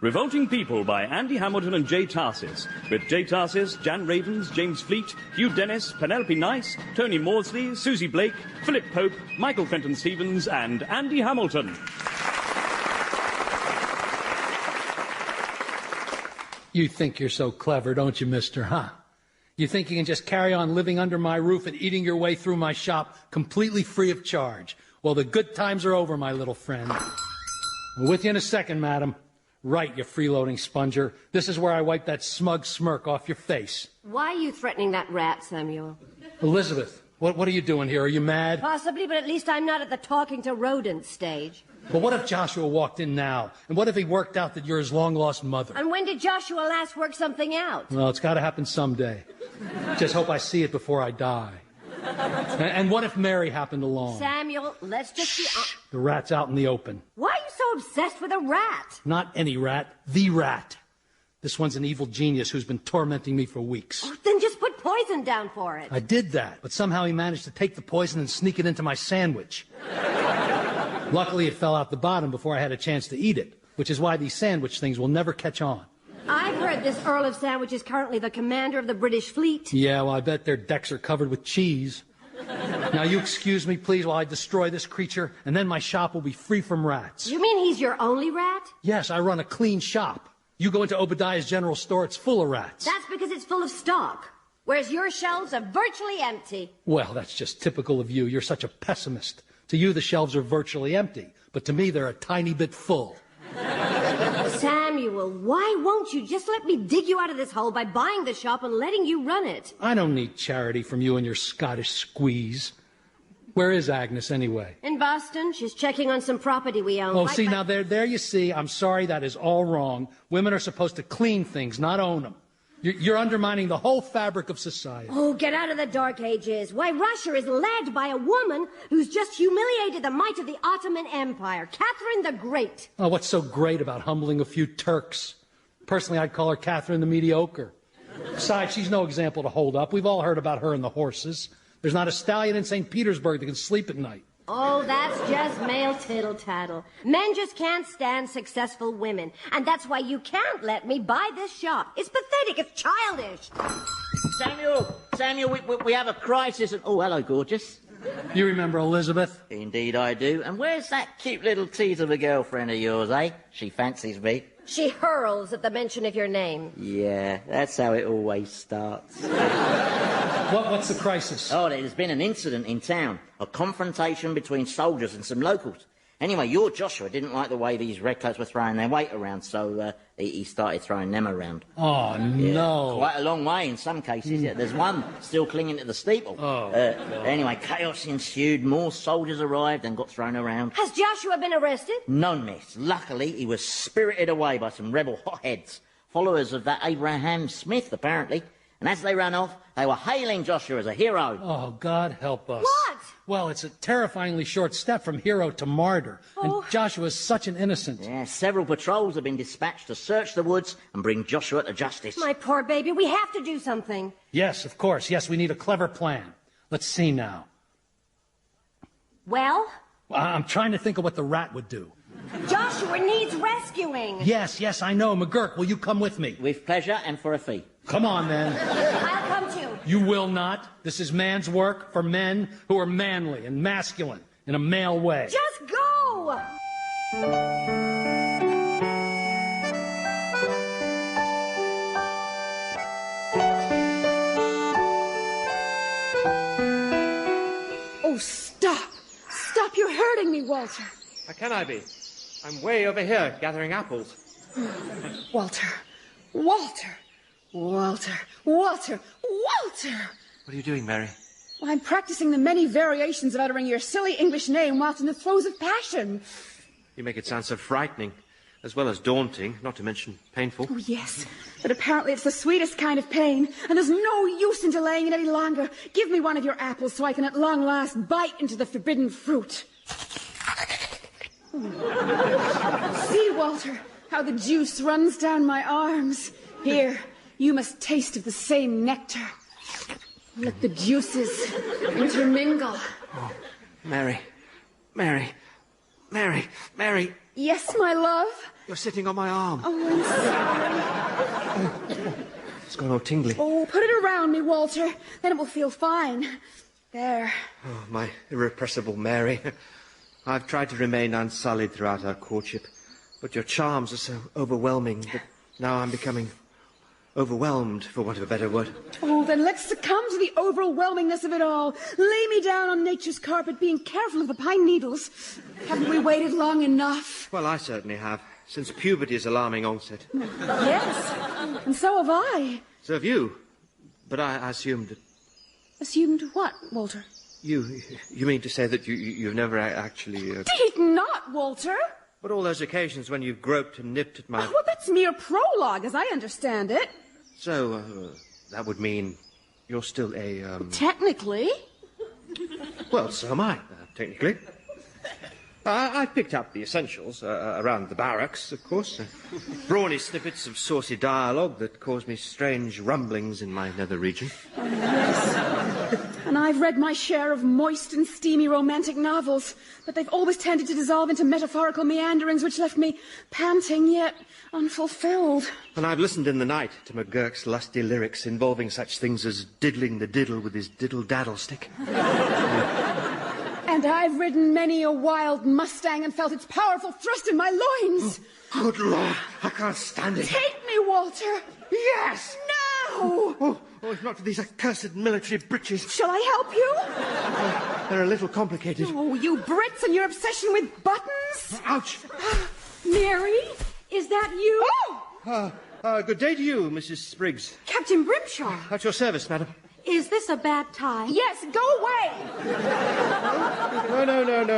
Revolting People by Andy Hamilton and Jay Tarsis, with Jay Tarsis, Jan Ravens, James Fleet, Hugh Dennis, Penelope Nice, Tony Maudsley, Susie Blake, Philip Pope, Michael Fenton Stevens, and Andy Hamilton. You think you're so clever, don't you, mister, huh? You think you can just carry on living under my roof and eating your way through my shop completely free of charge? Well, the good times are over, my little friend. I'm with you in a second, madam. Right, you freeloading sponger. This is where I wipe that smug smirk off your face. Why are you threatening that rat, Samuel? Elizabeth, what are you doing here? Are you mad? Possibly, but at least I'm not at the talking to rodents stage. But what if Joshua walked in now? And what if he worked out that you're his long-lost mother? And when did Joshua last work something out? Well, it's got to happen someday. Just hope I see it before I die. And what if Mary happened along? Samuel, let's just be... The rat's out in the open. Why are you so obsessed with a rat? Not any rat, the rat. This one's an evil genius who's been tormenting me for weeks. Oh, then just put poison down for it. I did that, but somehow he managed to take the poison and sneak it into my sandwich. Luckily, it fell out the bottom before I had a chance to eat it, which is why these sandwich things will never catch on. I've heard this Earl of Sandwich is currently the commander of the British fleet. Yeah, well, I bet their decks are covered with cheese. Now, you excuse me, please, while I destroy this creature, and then my shop will be free from rats. You mean he's your only rat? Yes, I run a clean shop. You go into Obadiah's general store, it's full of rats. That's because it's full of stock, whereas your shelves are virtually empty. Well, that's just typical of you. You're such a pessimist. To you, the shelves are virtually empty, but to me, they're a tiny bit full. Samuel, why won't you just let me dig you out of this hole by buying the shop and letting you run it? I don't need charity from you and your Scottish squeeze. Where is Agnes, anyway? In Boston. She's checking on some property we own. Oh, see, now there you see. I'm sorry, that is all wrong. Women are supposed to clean things, not own them. You're undermining the whole fabric of society. Oh, get out of the dark ages. Why, Russia is led by a woman who's just humiliated the might of the Ottoman Empire, Catherine the Great. Oh, what's so great about humbling a few Turks? Personally, I'd call her Catherine the Mediocre. Besides, she's no example to hold up. We've all heard about her and the horses. There's not a stallion in St. Petersburg that can sleep at night. Oh, that's just male tittle-tattle. Men just can't stand successful women. And that's why you can't let me buy this shop. It's pathetic. It's childish. Samuel, we have a crisis. Oh, hello, gorgeous. You remember Elizabeth? Indeed I do. And where's that cute little tease of a girlfriend of yours, eh? She fancies me. She hurls at the mention of your name. Yeah, that's how it always starts. What's the crisis? Oh, there's been an incident in town. A confrontation between soldiers and some locals. Anyway, your Joshua didn't like the way these redcoats were throwing their weight around, so he started throwing them around. Oh, yeah, no. Quite a long way in some cases. Yeah, there's one still clinging to the steeple. Oh, anyway, chaos ensued. More soldiers arrived and got thrown around. Has Joshua been arrested? No, miss. Luckily, he was spirited away by some rebel hotheads, followers of that Abraham Smith, apparently. And as they ran off, they were hailing Joshua as a hero. Oh, God help us. What? Well, it's a terrifyingly short step from hero to martyr. Oh. And Joshua's such an innocent. Yeah, several patrols have been dispatched to search the woods and bring Joshua to justice. My poor baby, we have to do something. Yes, of course. Yes, we need a clever plan. Let's see now. Well? I'm trying to think of what the rat would do. Joshua needs rescuing. Yes, I know. McGurk, will you come with me? With pleasure and for a fee. Come on, then. I'll come too. You will not. This is man's work for men who are manly and masculine in a male way. Just go! Oh, stop! Stop, you're hurting me, Walter. How can I be? I'm way over here gathering apples. Walter. Walter. Walter. Walter. Walter! What are you doing, Mary? Well, I'm practicing the many variations of uttering your silly English name whilst in the throes of passion. You make it sound so frightening, as well as daunting, not to mention painful. Oh, yes. But apparently it's the sweetest kind of pain, and there's no use in delaying it any longer. Give me one of your apples so I can at long last bite into the forbidden fruit. See, Walter, how the juice runs down my arms. Here, you must taste of the same nectar. Let the juices intermingle. Oh, Mary. Yes, my love. You're sitting on my arm. Oh, I'm sorry. It's gone all tingly. Oh, put it around me, Walter. Then it will feel fine. There. Oh, my irrepressible Mary. I've tried to remain unsullied throughout our courtship, but your charms are so overwhelming that now I'm becoming overwhelmed, for want of a better word. Oh, then let's succumb to the overwhelmingness of it all. Lay me down on nature's carpet, being careful of the pine needles. Haven't we waited long enough? Well, I certainly have, since puberty's alarming onset. Yes, and so have I. So have you. But I assumed that... Assumed what, Walter? You mean to say that you've never actually... Did not, Walter. But all those occasions when you've groped and nipped at my... Oh, well, that's mere prologue, as I understand it. So, that would mean you're still a, Technically. Well, so am I, technically. I picked up the essentials around the barracks, of course. Brawny snippets of saucy dialogue that caused me strange rumblings in my nether region. Oh, yes. And I've read my share of moist and steamy romantic novels, but they've always tended to dissolve into metaphorical meanderings which left me panting yet unfulfilled. And I've listened in the night to McGurk's lusty lyrics involving such things as diddling the diddle with his diddle-daddle stick. And I've ridden many a wild Mustang and felt its powerful thrust in my loins. Oh, good Lord, I can't stand it. Take me, Walter. Yes! Now! Oh, if not for these accursed military breeches. Shall I help you? They're a little complicated. Oh, you Brits and your obsession with buttons. Ouch! Mary, is that you? Oh! Good day to you, Mrs. Spriggs. Captain Brimshaw. At your service, madam. Is this a bad time? Yes, go away.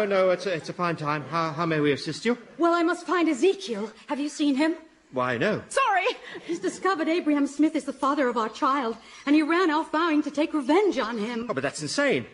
No. It's a fine time. How may we assist you? Well, I must find Ezekiel. Have you seen him? Why, no. Sorry. He's discovered Abraham Smith is the father of our child, and he ran off vowing to take revenge on him. Oh, but that's insane.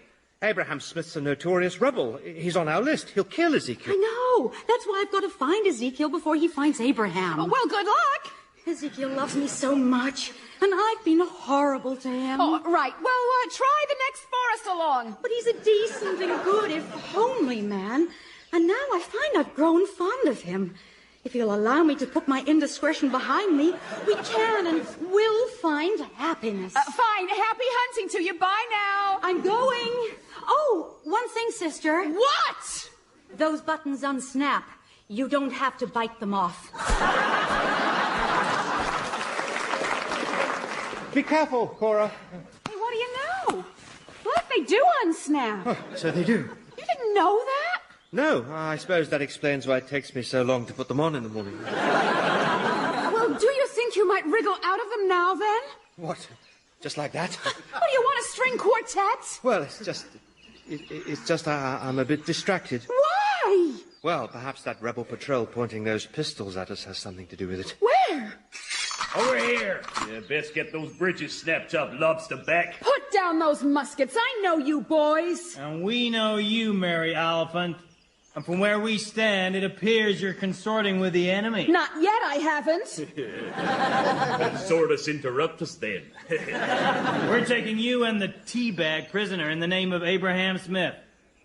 Abraham Smith's a notorious rebel. He's on our list. He'll kill Ezekiel. I know. That's why I've got to find Ezekiel before he finds Abraham. Oh, well, good luck. Ezekiel loves me so much, and I've been horrible to him. Oh, right. Well, try the next forest along. But he's a decent and good, if homely man, and now I find I've grown fond of him. If he'll allow me to put my indiscretion behind me, we can and will find happiness. Fine. Happy hunting to you. Bye now. I'm going. Oh, one thing, sister. What? Those buttons unsnap. You don't have to bite them off. Be careful, Cora. Hey, what do you know? Look, they do unsnap. Oh, so they do. You didn't know that? No, I suppose that explains why it takes me so long to put them on in the morning. Well, do you think you might wriggle out of them now, then? What? Just like that? What, do you want a string quartet? Well, it's just I'm a bit distracted. Why? Well, perhaps that rebel patrol pointing those pistols at us has something to do with it. Where? Over here. You best get those bridges snapped up, lobster back. Put down those muskets. I know you boys. And we know you, Mary Oliphant. And from where we stand, it appears you're consorting with the enemy. Not yet, I haven't. Sort us interrupt us then. We're taking you and the teabag prisoner in the name of Abraham Smith.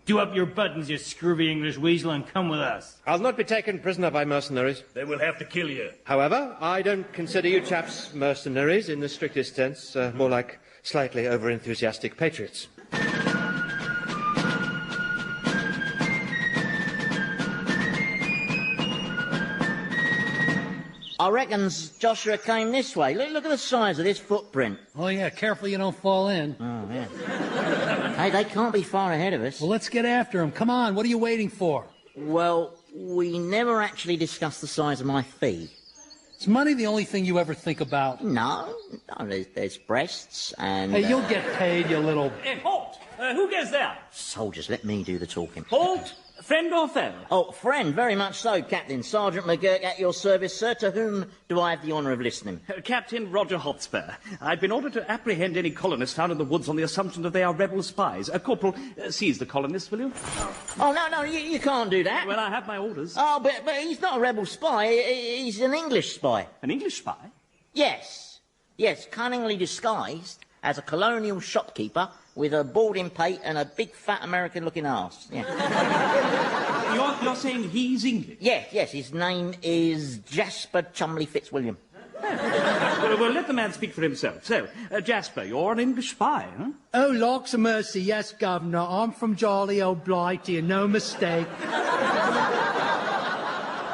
Do up your buttons, you scurvy English weasel, and come with us. I'll not be taken prisoner by mercenaries. They will have to kill you. However, I don't consider you chaps mercenaries in the strictest sense, more like slightly over-enthusiastic patriots. I reckons Joshua came this way. Look at the size of this footprint. Oh, yeah, careful you don't fall in. Oh, yeah. Hey, they can't be far ahead of us. Well, let's get after him. Come on, what are you waiting for? Well, we never actually discussed the size of my fee. Is money the only thing you ever think about? No, there's breasts and... Hey, you'll get paid, you little... Hey, halt! Who goes there? Soldiers, let me do the talking. Halt! Friend or foe? Oh, friend, very much so, Captain. Sergeant McGurk at your service, sir. To whom do I have the honour of listening? Captain Roger Hotspur. I've been ordered to apprehend any colonists found in the woods on the assumption that they are rebel spies. Corporal, seize the colonists, will you? Oh, no, you can't do that. Well, I have my orders. Oh, but he's not a rebel spy. He's an English spy. An English spy? Yes, cunningly disguised as a colonial shopkeeper with a balding pate and a big fat American-looking arse. Yeah. You're saying he's English? Yes, his name is Jasper Chumley Fitzwilliam. Well, let the man speak for himself. So, Jasper, you're an English spy, huh? Oh, locks of mercy, yes, Governor. I'm from jolly old Blighty, and no mistake.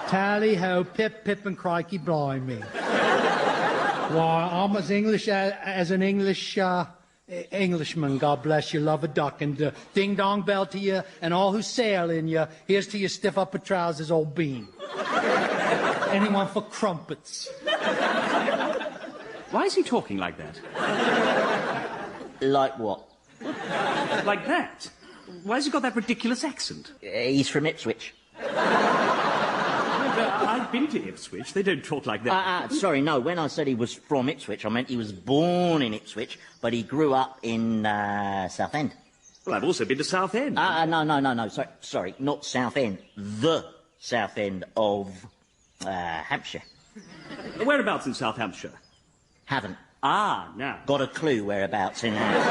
Tally-ho, pip, pip, and crikey, blind me. Why, I'm as English as an Englishman, God bless you, love a duck, and ding-dong bell to you, and all who sail in you, here's to your stiff upper trousers, old bean. Anyone for crumpets? Why is he talking like that? Like what? Like that? Why has he got that ridiculous accent? He's from Ipswich. I've been to Ipswich. They don't talk like that. Sorry, no. When I said he was from Ipswich, I meant he was born in Ipswich, but he grew up in Southend. Well, I've also been to Southend. No. Sorry, not Southend. The Southend of Hampshire. Whereabouts in South Hampshire? Haven't. Now. Got a clue whereabouts in Hampshire?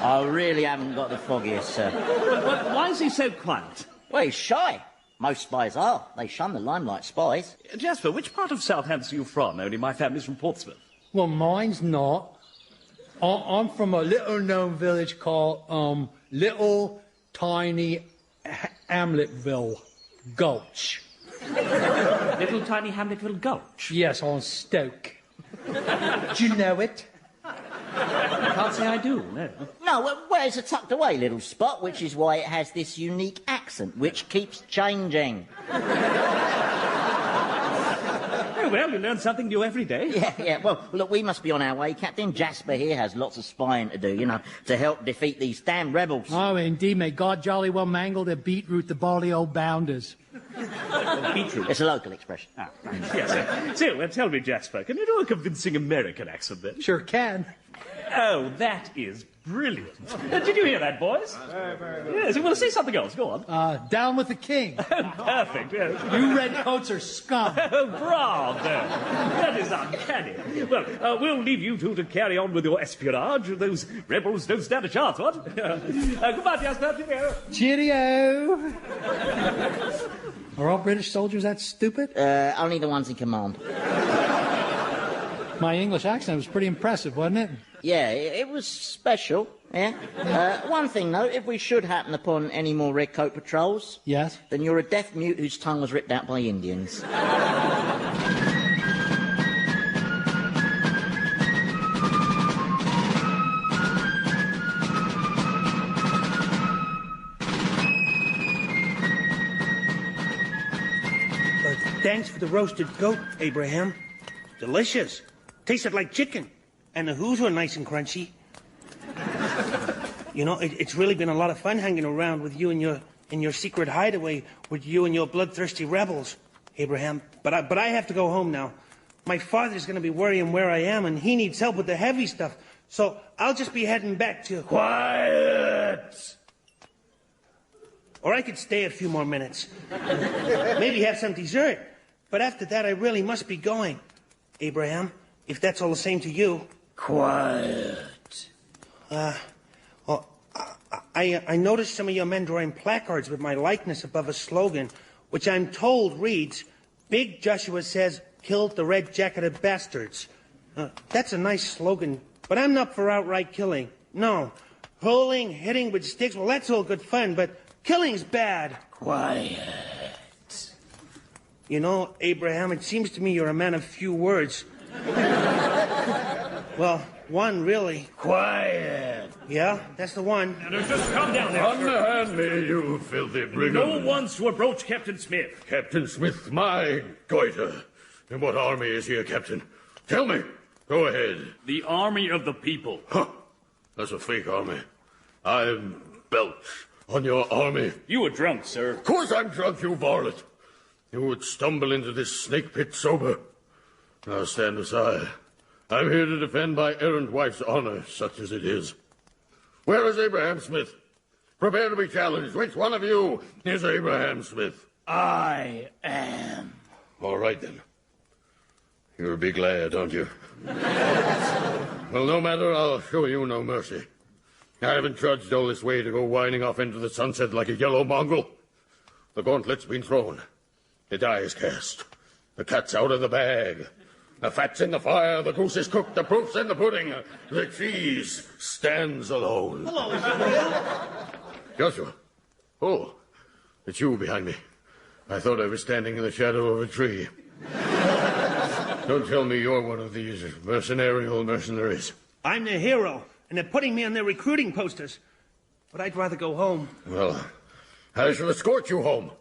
I really haven't got the foggiest, sir. Well, why is he so quiet? Well, he's shy. Most spies are. They shun the limelight, spies. Jasper, which part of Southampton are you from? Only my family's from Portsmouth. Well, mine's not. I'm from a little-known village called Little Tiny Hamletville Gulch. Little tiny Hamletville Gulch? Yes, on Stoke. Do you know it? Can't say I do, no. No, well, it's a tucked away little spot, which is why it has this unique accent, which keeps changing. Oh, well, you learn something new every day. Yeah. Well, look, we must be on our way, Captain. Jasper here has lots of spying to do, to help defeat these damn rebels. Oh, indeed, may God jolly well mangle the beetroot, the bally old bounders. Beetroot? It's a local expression. Right. Yes, so, tell me, Jasper, can you do a convincing American accent then? Sure can. Oh, that is brilliant. Did you hear that, boys? Yes, well, say something else. Go on. Down with the king. Perfect, yes. You redcoats are scum. Oh, bravo. That is uncanny. Well, we'll leave you two to carry on with your espionage. Those rebels don't stand a chance, what? Goodbye, Jasper. Cheerio. Are all British soldiers that stupid? Only the ones in command. My English accent was pretty impressive, wasn't it? Yeah, it was special, yeah. One thing, though, if we should happen upon any more redcoat patrols... Yes? Then you're a deaf mute whose tongue was ripped out by Indians. Thanks for the roasted goat, Abraham. Delicious. Tasted like chicken. And the hooves were nice and crunchy. It's really been a lot of fun hanging around with you in your secret hideaway with you and your bloodthirsty rebels, Abraham. But I have to go home now. My father's going to be worrying where I am, and he needs help with the heavy stuff. So I'll just be heading back to... Quiet! Or I could stay a few more minutes. Maybe have some dessert. But after that, I really must be going. Abraham, if that's all the same to you. Quiet. I noticed some of your men drawing placards with my likeness above a slogan, which I'm told reads, Big Joshua says, killed the red-jacketed bastards. That's a nice slogan, but I'm not for outright killing. No. Pulling, hitting with sticks, well, that's all good fun, but killing's bad. Quiet. Abraham, it seems to me you're a man of few words. Well, one, really. Quiet. Yeah, that's the one. Now, just calm down there, Unhand me, you filthy brigand. No one's to approach Captain Smith. Captain Smith, my goiter. And what army is here, Captain? Tell me. Go ahead. The army of the people. Huh. That's a fake army. I'm belch on your army. You were drunk, sir. Of course I'm drunk, you varlet. You would stumble into this snake pit sober. Now stand aside. I'm here to defend my errant wife's honor, such as it is. Where is Abraham Smith? Prepare to be challenged. Which one of you is Abraham Smith? I am. All right, then. You'll be glad, aren't you? Well, no matter, I'll show you no mercy. I haven't trudged all this way to go whining off into the sunset like a yellow mongrel. The gauntlet's been thrown. The die is cast. The cat's out of the bag. The fat's in the fire, the goose is cooked, the proof's in the pudding. The cheese stands alone. Hello, Joshua. Oh, it's you behind me. I thought I was standing in the shadow of a tree. Don't tell me you're one of these mercenaries. I'm the hero, and they're putting me on their recruiting posters. But I'd rather go home. Well, I shall escort you home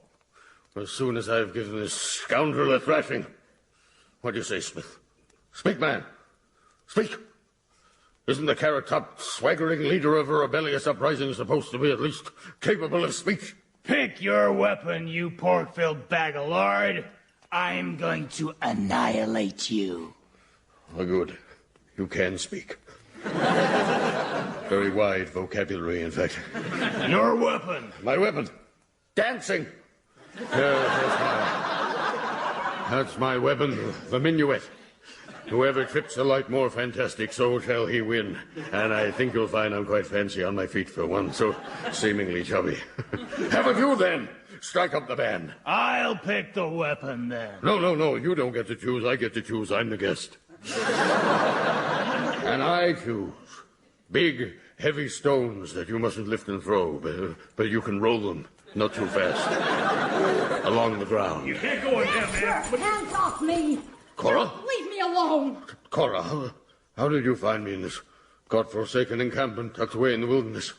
as soon as I've given this scoundrel a thrashing. What do you say, Smith? Speak, man. Speak. Isn't the carrot-topped, swaggering leader of a rebellious uprising supposed to be at least capable of speech? Pick your weapon, you pork-filled bag of lard. I'm going to annihilate you. Oh, good. You can speak. Very wide vocabulary, in fact. Your weapon. My weapon. Dancing. That's my weapon, the minuet. Whoever trips a light more fantastic, so shall he win. And I think you'll find I'm quite fancy on my feet for one so seemingly chubby. Have a few, then. Strike up the band. I'll pick the weapon, then. No. You don't get to choose. I get to choose. I'm the guest. And I choose big, heavy stones that you mustn't lift and throw, but you can roll them, not too fast, along the ground. You can't go in there, man. Hands off me! Cora? Leave me alone! Cora, how did you find me in this godforsaken encampment tucked away in the wilderness?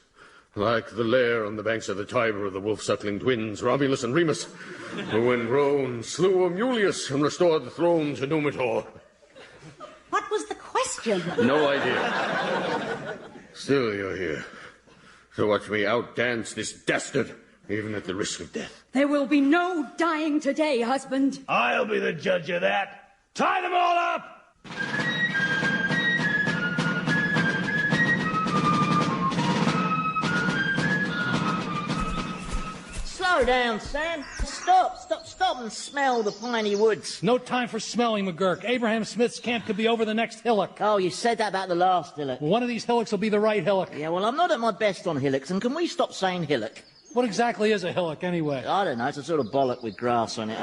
Like the lair on the banks of the Tiber of the wolf-suckling twins, Romulus and Remus, who when grown slew Amulius and restored the throne to Numitor. What was the question? No idea. Still you're here to watch me outdance this dastard, even at the risk of death. There will be no dying today, husband. I'll be the judge of that. Tie them all up! Slow down, Sam. Stop and smell the piney woods. No time for smelling, McGurk. Abraham Smith's camp could be over the next hillock. Oh, you said that about the last hillock. One of these hillocks will be the right hillock. Yeah, well, I'm not at my best on hillocks, and can we stop saying hillock? What exactly is a hillock, anyway? I don't know, it's a sort of bollock with grass on it.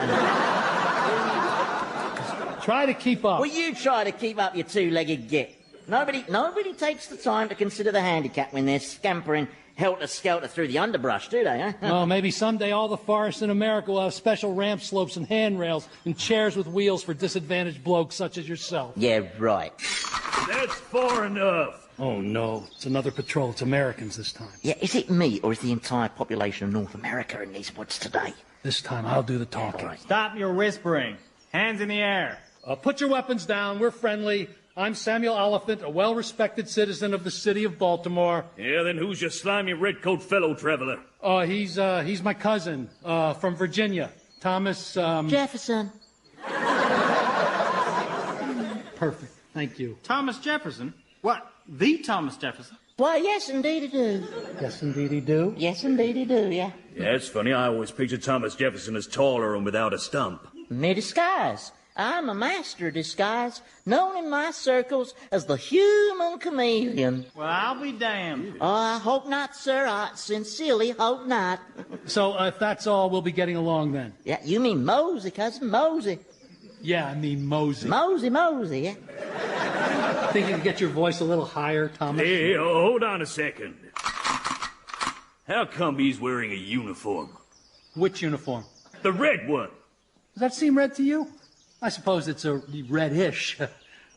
Try to keep up. Well, you try to keep up your two-legged git. Nobody takes the time to consider the handicap when they're scampering helter-skelter through the underbrush, do they, huh? Well, maybe someday all the forests in America will have special ramp slopes and handrails and chairs with wheels for disadvantaged blokes such as yourself. Yeah, right. That's far enough. Oh, no. It's another patrol. It's Americans this time. Yeah, is it me, or is the entire population of North America in these woods today? This time I'll do the talking. All right. Stop your whispering. Hands in the air. Put your weapons down. We're friendly. I'm Samuel Oliphant, a well-respected citizen of the city of Baltimore. Yeah, then who's your slimy red-coat fellow traveler? He's my cousin, from Virginia. Thomas, Jefferson. Perfect. Thank you. Thomas Jefferson? What? The Thomas Jefferson? Why, yes, indeed he do. Yes, indeed he do. Yes, indeed he do, yeah. Yeah, it's funny. I always pictured Thomas Jefferson as taller and without a stump. Me disguise. I'm a master of disguise, known in my circles as the human chameleon. Well, I'll be damned. Oh, I hope not, sir. I sincerely hope not. So, if that's all, we'll be getting along then. Yeah, you mean Mosey, cousin, Mosey. Yeah, I mean Mosey. Mosey, yeah. Think you could get your voice a little higher, Thomas? Hey, hold on a second. How come he's wearing a uniform? Which uniform? The red one. Does that seem red to you? I suppose it's a reddish,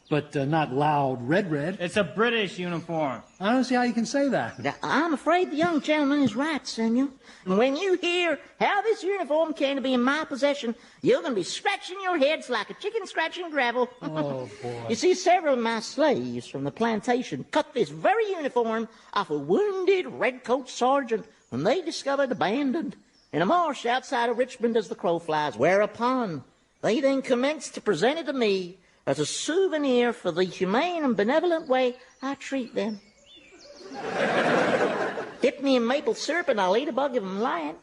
but not loud red. It's a British uniform. I don't see how you can say that. Now, I'm afraid the young gentleman is right, Samuel. And when you hear how this uniform came to be in my possession, you're going to be scratching your heads like a chicken scratching gravel. Oh, boy. You see, several of my slaves from the plantation cut this very uniform off a wounded redcoat sergeant whom they discovered abandoned in a marsh outside of Richmond as the crow flies, whereupon they then commenced to present it to me as a souvenir for the humane and benevolent way I treat them. Dip me in maple syrup and I'll eat a bug if I'm lying.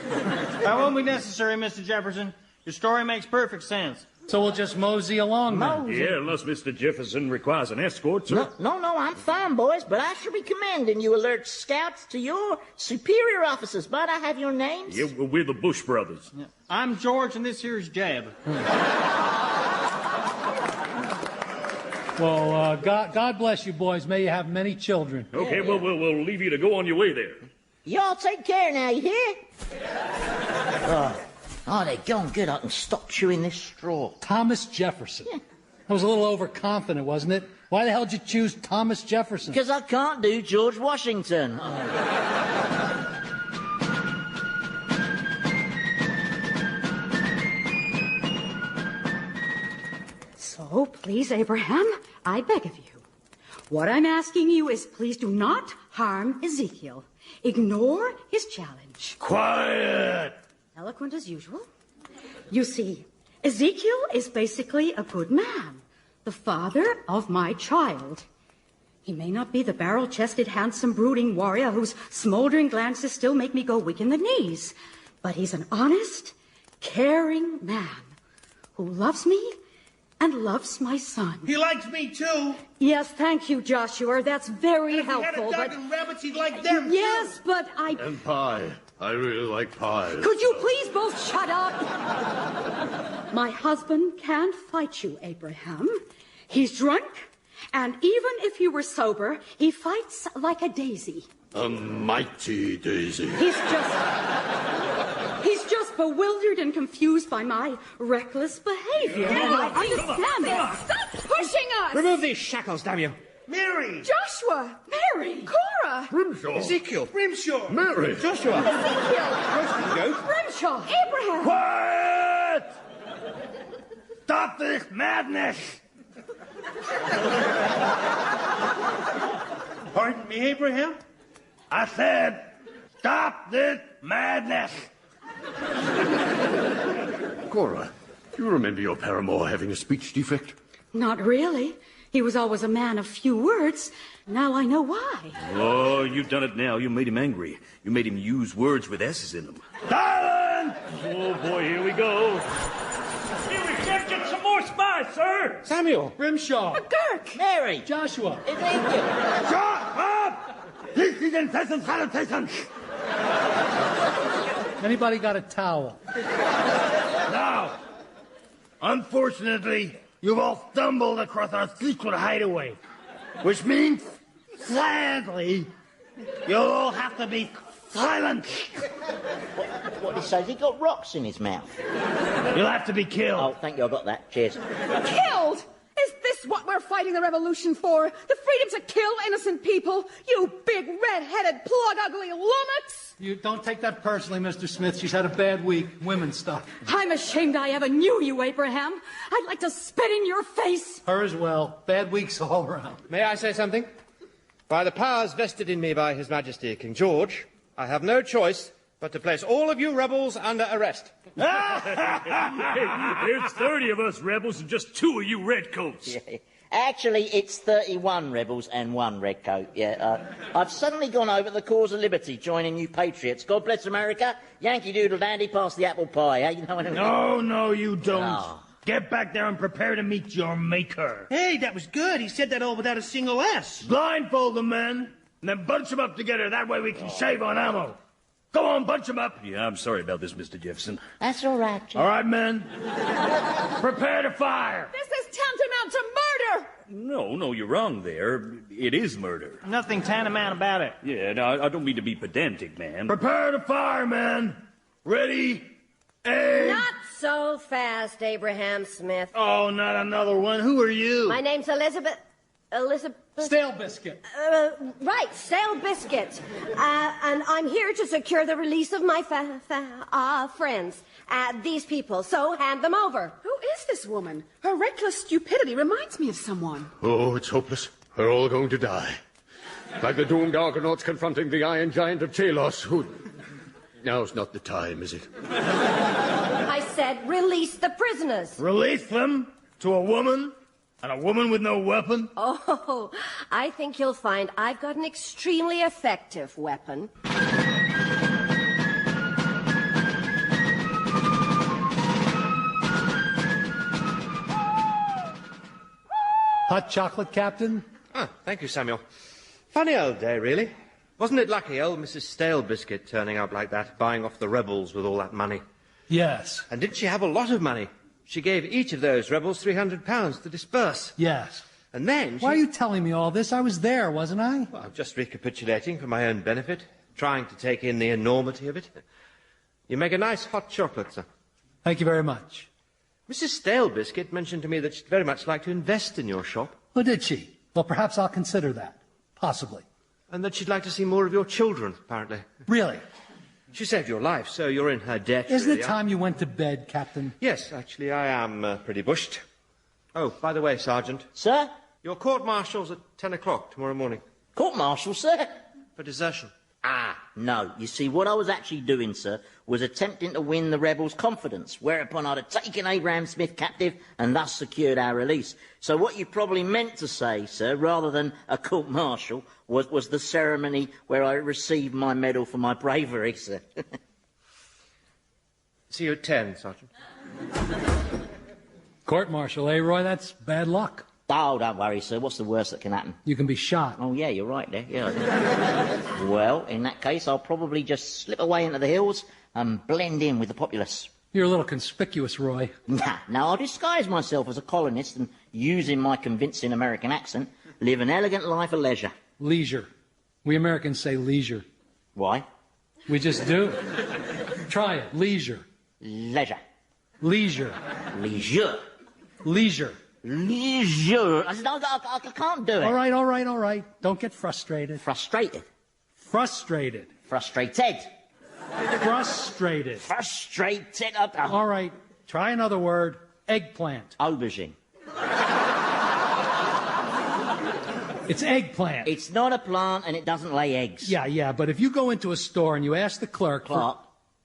That won't be necessary, Mr. Jefferson. Your story makes perfect sense. So we'll just mosey along then. Yeah, unless Mr. Jefferson requires an escort, sir. No, I'm fine, boys, but I shall be commanding you alert scouts to your superior officers. Might I have your names? Yeah, we're the Bush brothers. Yeah. I'm George, and this here's Jeb. Well, God bless you, boys. May you have many children. Okay, well, we'll leave you to go on your way there. Y'all take care now, you hear? Oh, they're going good. I can stop chewing this straw. Thomas Jefferson. Yeah. That was a little overconfident, wasn't it? Why the hell did you choose Thomas Jefferson? Because I can't do George Washington. So, please, Abraham, I beg of you. What I'm asking you is please do not harm Ezekiel. Ignore his challenge. Quiet! Eloquent as usual. You see, Ezekiel is basically a good man, the father of my child. He may not be the barrel-chested, handsome, brooding warrior whose smoldering glances still make me go weak in the knees, but he's an honest, caring man who loves me and loves my son. He likes me, too. Yes, thank you, Joshua. That's very If helpful. he had a dog and rabbits, he'd like them, Yes, but I... And pie. I really like pies. Could you please both shut up? My husband can't fight you, Abraham. He's drunk, and even if he were sober, he fights like a daisy. A mighty daisy. He's just bewildered and confused by my reckless behavior. And I understand it. Stop pushing us! Remove these shackles, damn you. Mary! Joshua! Mary! Cora! Grimshaw. Ezekiel. Grimshaw! Mary. Joshua. Ezekiel! Grimshaw! Abraham! Quiet! Stop this madness! Pardon me, Abraham? I said, stop this madness! Cora, do you remember your paramour having a speech defect? Not really. He was always a man of few words. Now I know why. Oh, you've done it now. You made him angry. You made him use words with S's in them. Silence! Oh, boy, here we go. Here we get some more spies, sir. Samuel. Grimshaw. Girk! Mary! Joshua. Ezekiel! Shut up! This is incessant sanitation! Anybody got a towel? Now, unfortunately, you've all stumbled across our secret hideaway, which means, sadly, you'll all have to be silent. What he says, he got rocks in his mouth. You'll have to be killed. Oh, thank you, I got that. Cheers. Killed! Is this what we're fighting the revolution for? The freedom to kill innocent people? You big red-headed plug-ugly lummox! You don't take that personally, Mr. Smith. She's had a bad week. Women stuff. I'm ashamed I ever knew you, Abraham. I'd like to spit in your face. Her as well. Bad weeks all around. May I say something? By the powers vested in me by His Majesty King George, I have no choice but to place all of you rebels under arrest. There's 30 of us rebels and just 2 of you redcoats. Yeah. Actually, it's 31 rebels and 1 redcoat. Yeah, I've suddenly gone over to the cause of liberty, joining you patriots. God bless America. Yankee Doodle Dandy, pass the apple pie. Eh? You know what I mean? No, you don't. Oh. Get back there and prepare to meet your maker. Hey, that was good. He said that all without a single S. Blindfold the men, and then bunch them up together. That way we can shave on ammo. Go on, bunch them up. Yeah, I'm sorry about this, Mr. Jefferson. That's all right, Jim. All right, men. Prepare to fire. This is tantamount to murder! No, you're wrong there. It is murder. Nothing tantamount about it. Yeah, now, I don't mean to be pedantic, man. Prepare to fire, men. Ready, aim. Not so fast, Abraham Smith. Oh, not another one. Who are you? My name's Elizabeth. Stale biscuit. Right, Stale Biscuit. And I'm here to secure the release of my friends. These people, so hand them over. Who is this woman? Her reckless stupidity reminds me of someone. Oh, it's hopeless. We're all going to die. Like the doomed Argonauts confronting the Iron Giant of Talos, who... Now's not the time, is it? I said release the prisoners. Release them to a woman? And a woman with no weapon? Oh, I think you'll find I've got an extremely effective weapon. Hot chocolate, Captain? Ah, thank you, Samuel. Funny old day, really. Wasn't it lucky, old Mrs. Stale Biscuit turning up like that, buying off the rebels with all that money? Yes. And didn't she have a lot of money? She gave each of those rebels £300 to disperse. Yes. And then Why are you telling me all this? I was there, wasn't I? Well, I'm just recapitulating for my own benefit, trying to take in the enormity of it. You make a nice hot chocolate, sir. Thank you very much. Mrs. Stale Biscuit mentioned to me that she'd very much like to invest in your shop. Oh, did she? Well, perhaps I'll consider that. Possibly. And that she'd like to see more of your children, apparently. Really? She saved your life, so you're in her debt. Isn't really. it time you went to bed, Captain? Yes, actually, I am pretty bushed. Oh, by the way, Sergeant. Sir? Your court-martial's at 10 o'clock tomorrow morning. Court-martial, sir? For desertion. Ah, no. You see, what I was actually doing, sir, was attempting to win the rebels' confidence, whereupon I'd have taken Abraham Smith captive and thus secured our release. So what you probably meant to say, sir, rather than a court-martial, was the ceremony where I received my medal for my bravery, sir. See you at 10, Sergeant. Court-martial, eh, Roy? That's bad luck. Oh, don't worry, sir. What's the worst that can happen? You can be shot. Oh, yeah, you're right there. Yeah. Well, in that case, I'll probably just slip away into the hills and blend in with the populace. You're a little conspicuous, Roy. Now, I'll disguise myself as a colonist and, using my convincing American accent, live an elegant life of leisure. Leisure. We Americans say leisure. Why? We just do. Try it. Leisure. Leisure. Leisure. Leisure. Leisure. Leisure. I can't do it. All right. Don't get frustrated. Frustrated. Frustrated. Frustrated. Frustrated. Frustrated. All right. Try another word. Eggplant. Aubergine. It's eggplant. It's not a plant and it doesn't lay eggs. Yeah, but if you go into a store and you ask the clerk...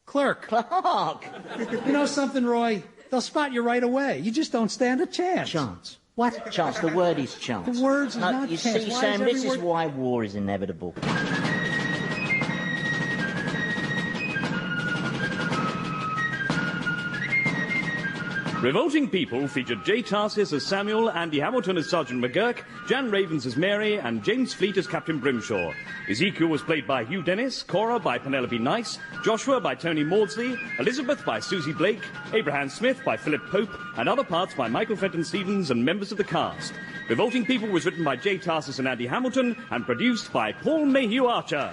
Clerk. You know something, Roy? They'll spot you right away. You just don't stand a chance. Chance. What? Chance. The word is chance. The words is no, not you chance. see, Why Sam, is this every is why war is inevitable. Revolting People featured Jay Tarsis as Samuel, Andy Hamilton as Sergeant McGurk, Jan Ravens as Mary, and James Fleet as Captain Brimshaw. Ezekiel was played by Hugh Dennis, Cora by Penelope Nice, Joshua by Tony Maudsley, Elizabeth by Susie Blake, Abraham Smith by Philip Pope, and other parts by Michael Fenton Stevens and members of the cast. Revolting People was written by Jay Tarsis and Andy Hamilton and produced by Paul Mayhew Archer.